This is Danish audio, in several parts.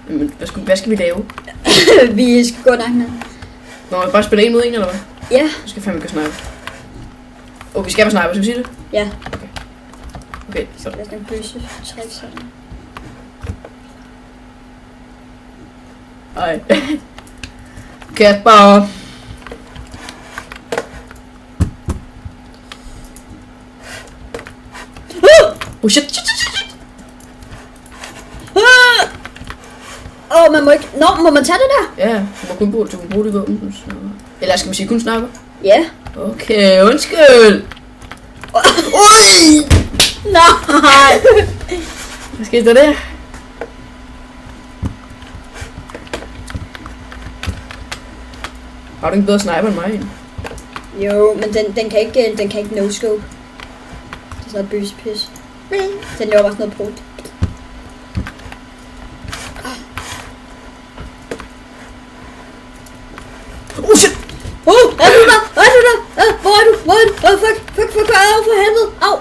Men hvad skal vi lave? Vi skal gå nok med. Nå, vi bare spille en mod en, eller hvad? Ja. Vi skal fandme ikke snipe. Vi skal være sniper, skal vi sige det? Ja. Okay, så. Lad os nok bøse træk sådan. Ej. Kasper. Shit. Man må ikke... Nå, må man tage det der? Ja, du må kun bruge det våben. Eller skal vi sige kun sniper? Ja. Okay, undskyld. Ui! Nej! Hvad skete der der? Har du ikke bedre sniper end mig egentlig? Jo, men den kan ikke no-scope. Det er sådan noget bøsepis. Den laver bare sådan noget brud. Shit! Er du der? Hvor er du? Fuck, au, for helvede, au!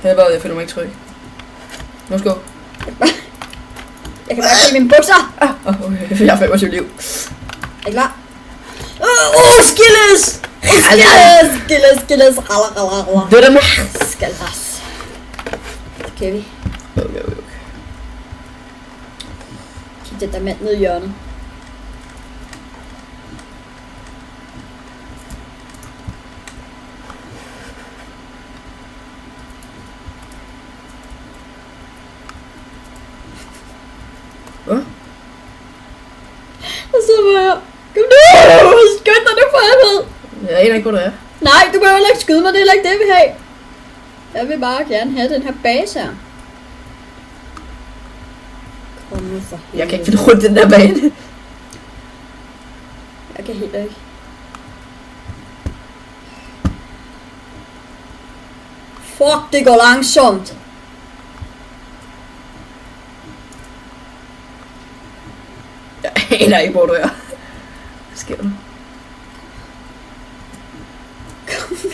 Jeg føler mig ikke tryg. Nu skal Jeg kan bare se mine bukser! okay. Jeg har 25 liv. Er I klar? Skilles! Skilles! Ralla. Det er der med. Skalras. Det kan vi. Okay. Kig den der mand ned i hjørnet. Hvad? Og så var jeg... Kom nu! Skynd dig nu for helvede! Jeg aner ikke, hvor det er. Nej, du behøver ikke skyde mig, det er ikke det, vi vil have. Jeg vil bare gerne have den her base her. Kom nu for helvede. Jeg kan ikke finde rundt den der bane. Jeg kan helt ikke. Fuck, det går langsomt. Jeg aner ikke, hvor du er. Hvad sker der? Kom nu.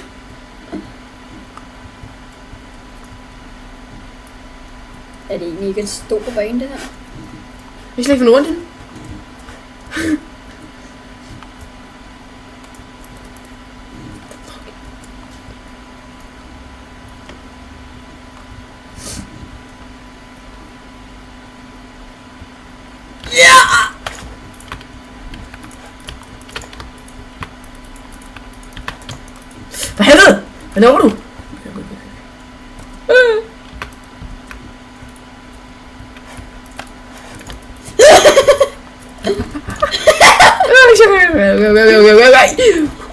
Er det egentlig ikke en stor bane, det her? Jeg slet ikke finde rundt i den. For helvede! Hvad laver du?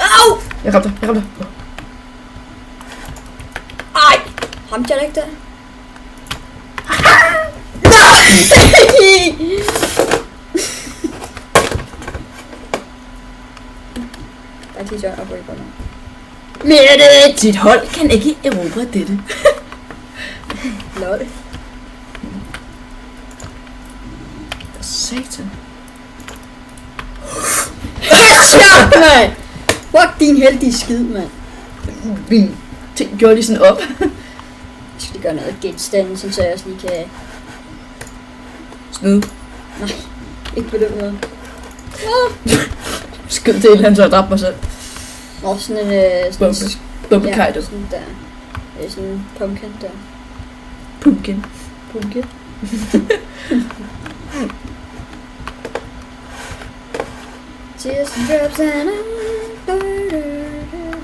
Au! Jeg ramte dig. Ej! Ramte jeg da ikke der? Nej! Der er lige så op og Mette! Dit hold kan ikke erobre dette. Lol. Satan. Headshot, mand! Fuck din heldige skid, mand. Min ting gjorde lige sådan op. Jeg skal lige gøre noget genstande, så jeg også lige kan... Snyde. Nej, ikke på den måde. Skyd til et eller andet, så jeg dræbte mig selv. Nå, sådan en... Bumpekajt. Ja, sådan der. Det er sådan en pumpkin der. Pumpkin. Tears and drops and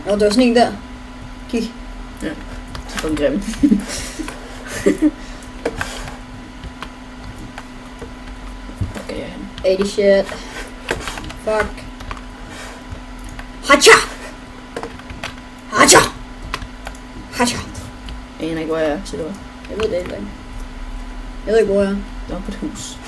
Nå, det var sådan en der. Kig. Ja, så får den grim. Okay, jeg er henne. 80 shit. Fuck. Hacha! Jeg aner ikke, hvor jeg er, siger du hvad? Jeg ved det ikke. Jeg ved ikke, hvor jeg er. Jeg er på et hus.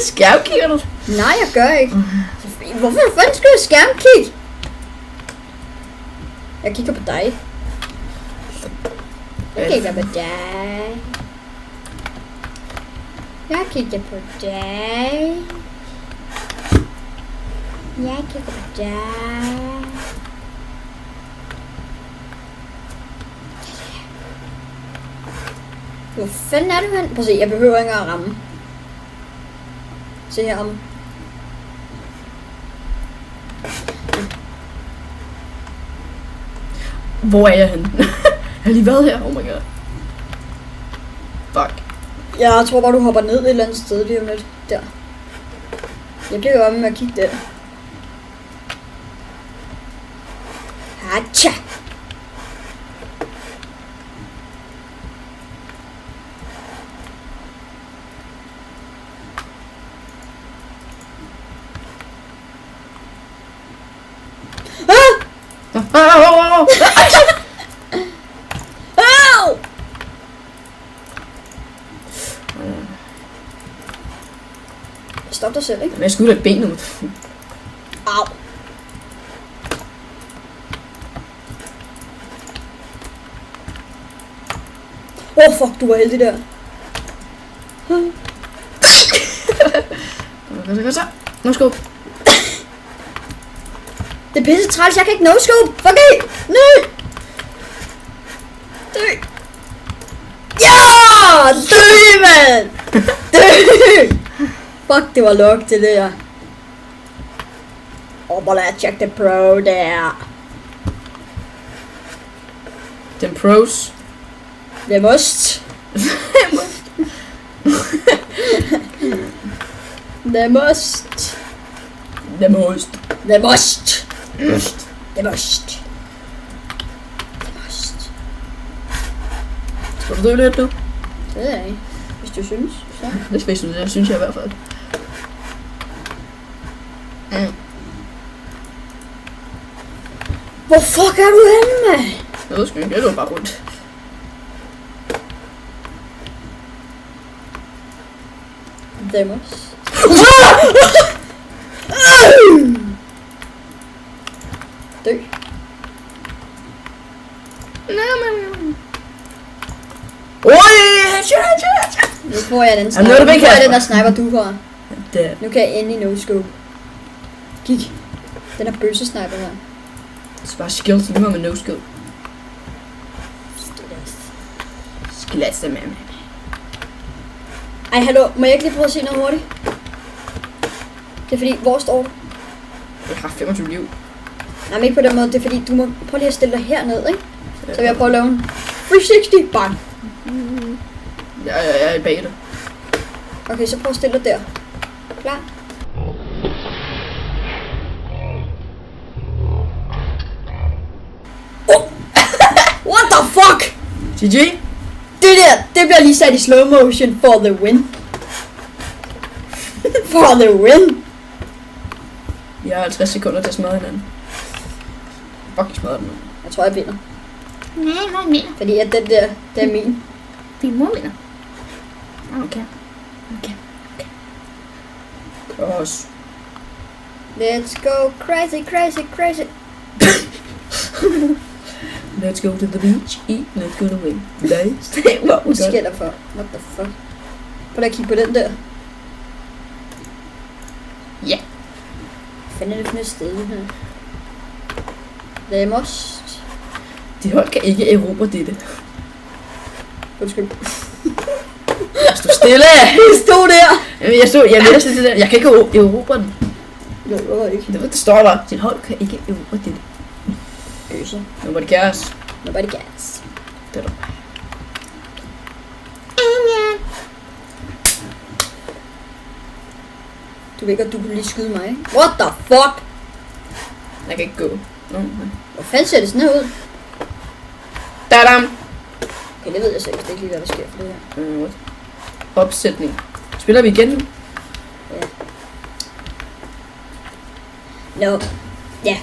Skærmkigger du? Nej, jeg gør ikke. Hvorfor fanden skal jeg skærmkigge? Jeg kigger på dig. Jeg kigger på dig. Jeg kigger på dig. Jeg kigger på dig. Hvor fanden er du hen? Prøv at se, jeg behøver ikke at ramme. Se her om. Hvor er jeg henne? Jeg har lige været her. Oh my god. Fuck. Jeg tror bare, du hopper ned et eller andet sted lige om lidt. Der. Jeg bliver jo med at kigge der. Hacha! Au! Au! Stop dig selv, ikke? Men jeg skulle da benet ud. Au! Fuck, du var heldig der. Kom så. Nu skub. Det er pisse træls, jeg kan ikke no-scope. Fuck it! Nø! Dø! Ja! Dø, mand! Dø! Fuck, det var luk til det der. Hvor lad check the pro der. Den pros. Det er must. The must. The most. The must. The must. The must. Skal du dø lidt nu? Det ved jeg ikke. Hvis du synes, så. Det synes jeg i hvert fald. Hvor fuck er du henne, mand? Jeg ved sgu ikke, jeg løber bare rundt. The must. Dø. Oj! Shit! Nu får jeg den nu er sniper. du væk Nu får jeg herfra. den der sniper, du har. Der. Nu kan jeg endelig no-scope. Kig. Den er bøsse sniper her. Det er bare skills, nu har man no skill. Skills, man. Ej, hallo. Må jeg ikke lige prøve at se noget hurtigt? Det er fordi, hvor står du? Jeg har 25 liv. Nej, men ikke på den måde. Det er fordi, du må prøve lige at stille dig herned, ikke? Så vil jeg prøve at lave en 360. Bang. Jeg er bag dig. Okay, så prøv at stille dig der. Klar? What the fuck? GG? Det der, det bliver lige sat i slow motion for the win. For the win. Jeg har 50 sekunder til at smadre hinanden. Fuck, smadre den. Jeg tror, jeg vinder. Nej, hvad mener? Fordi at den der, det er min. Din mor vinder. Okay. Også. Let's go crazy, crazy, crazy. Let's go to the beach, eat, let's go away. Stay, Hvad sker der for? What the fuck? Prøv at kigge på den der. Ja. Fanden er det for et sted her? The must. Dit hold kan ikke erobre dette. Undskyld. Stå stille! Du stod der! Jeg læste det der. Jeg kan ikke erobre den. Jo, det var ikke. Det står der. Dit hold kan ikke erobre dette. Øser. Nobody cares. Nobody cares. Det er der. Du ved ikke, at du kunne lige skyde mig, ikke? What the fuck? Jeg kan ikke gå. Hvor fanden ser det sådan her ud? Dadam! Okay, det ved jeg selv ikke lige, hvad der sker for det her. Opsætning. Spiller vi igen nu? Ja. No. Ja.